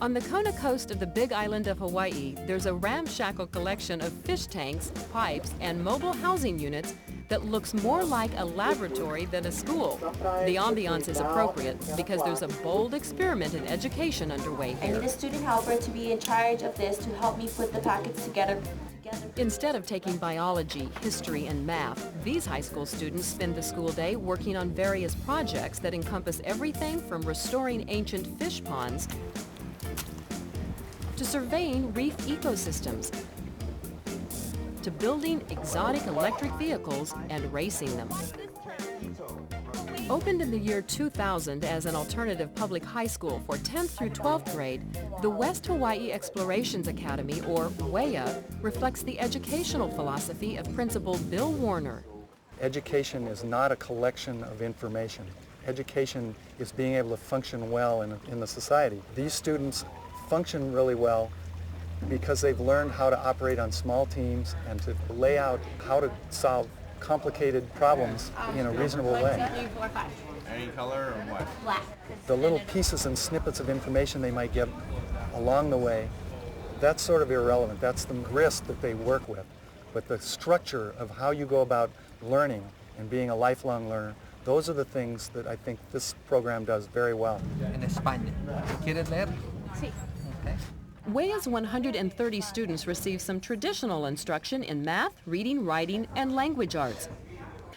On the Kona coast of the Big Island of Hawaii, there's a ramshackle collection of fish tanks, pipes, and mobile housing units that looks more like a laboratory than a school. The ambiance is appropriate because there's a bold experiment in education underway here. I need a student helper to be in charge of this to help me put the packets together. Instead of taking biology, history, and math, these high school students spend the school day working on various projects that encompass everything from restoring ancient fish ponds to surveying reef ecosystems, to building exotic electric vehicles and racing them. Opened in the year 2000 as an alternative public high school for 10th through 12th grade, the West Hawaii Explorations Academy, or WEA, reflects the educational philosophy of Principal Bill Woerner. Education is not a collection of information. Education is being able to function well in the society. These students function really well because they've learned how to operate on small teams and to lay out how to solve complicated problems in a reasonable way. 1, 2, 3, 4, 5. Any color or what? Black. The little pieces and snippets of information they might get along the way, that's sort of irrelevant. That's the grist that they work with. But the structure of how you go about learning and being a lifelong learner, those are the things that I think this program does very well. En España. ¿Quieres leer? Sí. Okay. WEA's 130 students receive some traditional instruction in math, reading, writing, and language arts.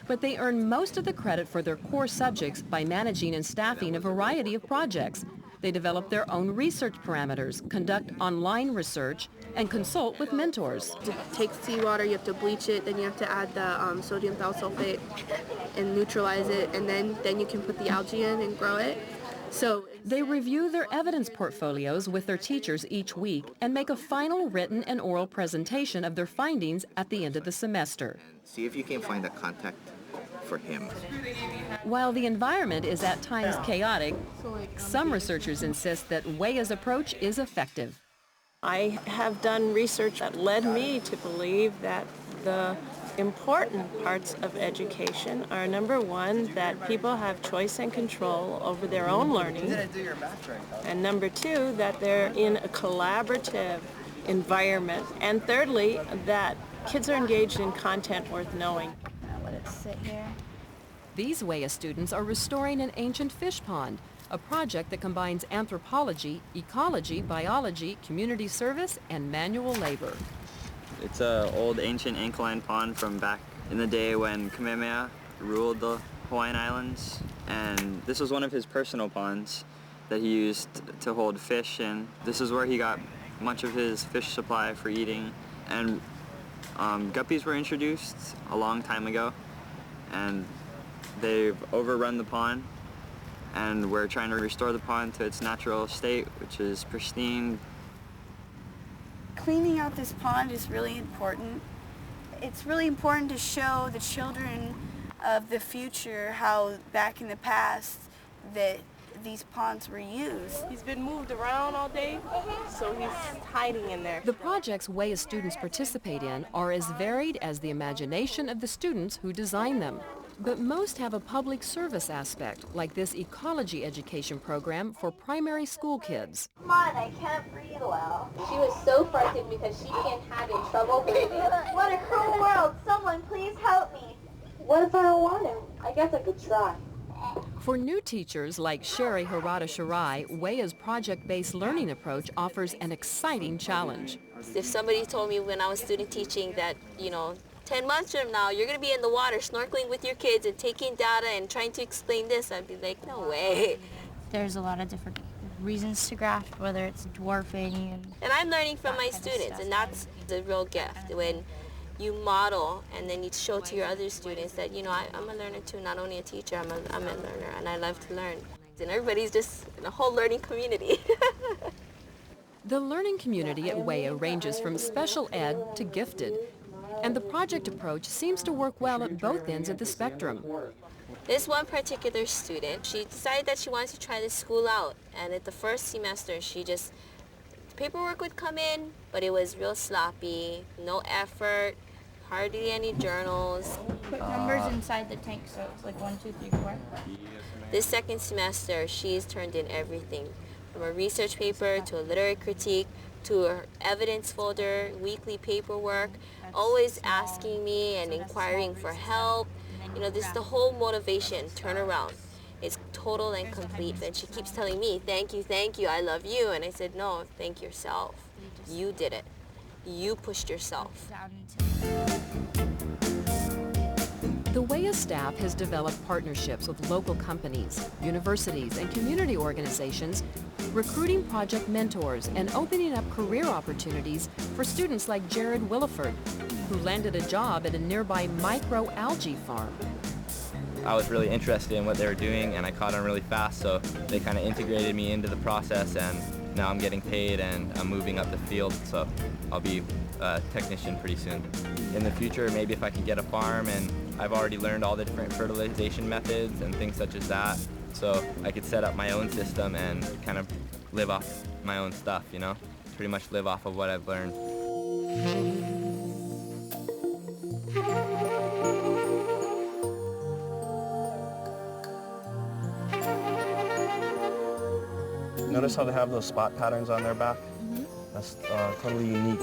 But they earn most of the credit for their core subjects by managing and staffing a variety of projects. They develop their own research parameters, conduct online research, and consult with mentors. To take seawater, you have to bleach it, then you have to add the sodium thiosulfate and neutralize it, and then you can put the algae in and grow it. So they review their evidence portfolios with their teachers each week and make a final written and oral presentation of their findings at the end of the semester. See if you can find a contact for him. While the environment is at times chaotic, some researchers insist that WEA's approach is effective. I have done research that led me to believe that the important parts of education are, number one, that people have choice and control over their own learning, and number two, that they're in a collaborative environment, and thirdly, that kids are engaged in content worth knowing. Let it sit here. These WEA students are restoring an ancient fish pond, a project that combines anthropology, ecology, biology, community service, and manual labor. It's an old ancient ancholine pond from back in the day when Kamehameha ruled the Hawaiian Islands, and this was one of his personal ponds that he used to hold fish in. This is where he got much of his fish supply for eating, and guppies were introduced a long time ago, and they've overrun the pond, and we're trying to restore the pond to its natural state, which is pristine. Cleaning out this pond is really important. It's really important to show the children of the future how back in the past that these ponds were used. He's been moved around all day, so he's hiding in there. The projects WEA students participate in are as varied as the imagination of the students who design them. But most have a public service aspect, like this ecology education program for primary school kids. Mom, I can't breathe well. She was so frightened because she can't have in trouble breathing. What a cruel world. Someone please help me. What if I don't want him? I guess I could try. For new teachers like Sherry Harada-Shral, WEA's project-based learning approach offers an exciting challenge. If somebody told me when I was student teaching that, 10 months from now, you're going to be in the water snorkeling with your kids and taking data and trying to explain this, I'd be like, no way. There's a lot of different reasons to graft, whether it's dwarfing. And I'm learning from my students, and that's the real gift. When you model and then you show to your other students that, I'm a learner too, not only a teacher, I'm a learner, and I love to learn. And everybody's just in a whole learning community. The learning community at WEA ranges from special ed to gifted. And the project approach seems to work well at both ends of the spectrum. This one particular student, she decided that she wanted to try this school out. And at the first semester, the paperwork would come in, but it was real sloppy, no effort, hardly any journals. Put numbers inside the tank, so it's like 1, 2, 3, 4. This second semester, she's turned in everything. from a research paper to a literary critique to an evidence folder, weekly paperwork, always asking me and inquiring for help. You know, this is the whole motivation, turnaround. It's total and complete. And she keeps telling me, thank you, I love you. And I said, no, thank yourself. You did it. You pushed yourself. The WEA staff has developed partnerships with local companies, universities, and community organizations, recruiting project mentors and opening up career opportunities for students like Jared Williford, who landed a job at a nearby microalgae farm. I was really interested in what they were doing, and I caught on really fast, so they kind of integrated me into the process, and now I'm getting paid and I'm moving up the field, so I'll be a technician pretty soon. In the future, maybe if I could get a farm, and I've already learned all the different fertilization methods and things such as that, so I could set up my own system and kind of live off my own stuff, you know? Pretty much live off of what I've learned. Notice how they have those spot patterns on their back? That's totally unique.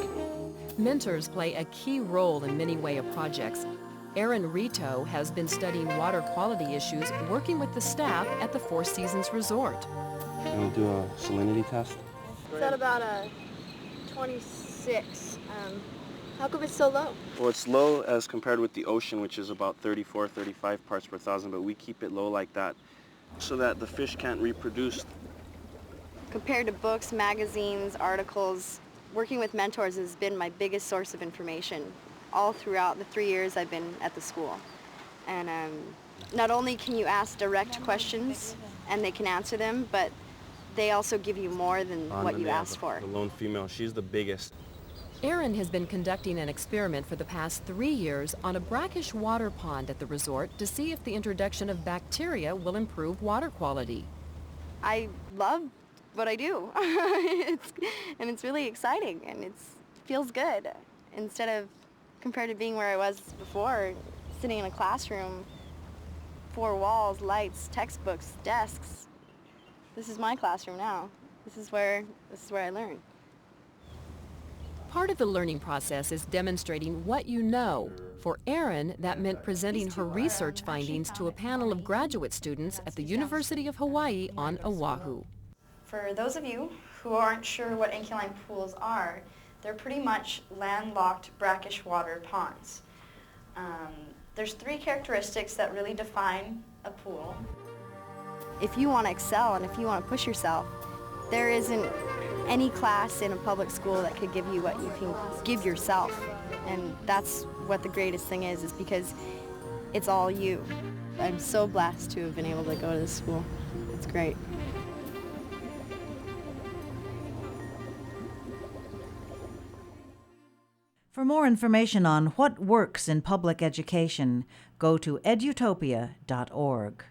Mentors play a key role in many WEA projects. Erin Rletow has been studying water quality issues working with the staff at the Four Seasons Resort. I'm going to do a salinity test. It's at about a 26. How come it's so low? Well, it's low as compared with the ocean, which is about 34, 35 parts per thousand, but we keep it low like that so that the fish can't reproduce. Compared to books, magazines, articles, working with mentors has been my biggest source of information all throughout the 3 years I've been at the school. And not only can you ask direct questions and they can answer them, but they also give you more than what you asked for. The lone female, she's the biggest. Erin has been conducting an experiment for the past 3 years on a brackish water pond at the resort to see if the introduction of bacteria will improve water quality. I love what I do, it's really exciting, and it feels good. Instead of, compared to being where I was before, sitting in a classroom, 4 walls, lights, textbooks, desks. This is my classroom now. This is where I learn. Part of the learning process is demonstrating what you know. For Erin, that meant presenting her research findings to a panel of graduate students at the University of Hawaii on Oahu. For those of you who aren't sure what ancholine pools are, they're pretty much landlocked brackish water ponds. There's 3 characteristics that really define a pool. If you want to excel and if you want to push yourself, there isn't any class in a public school that could give you what you can give yourself. And that's what the greatest thing is because it's all you. I'm so blessed to have been able to go to this school. It's great. For more information on what works in public education, go to edutopia.org.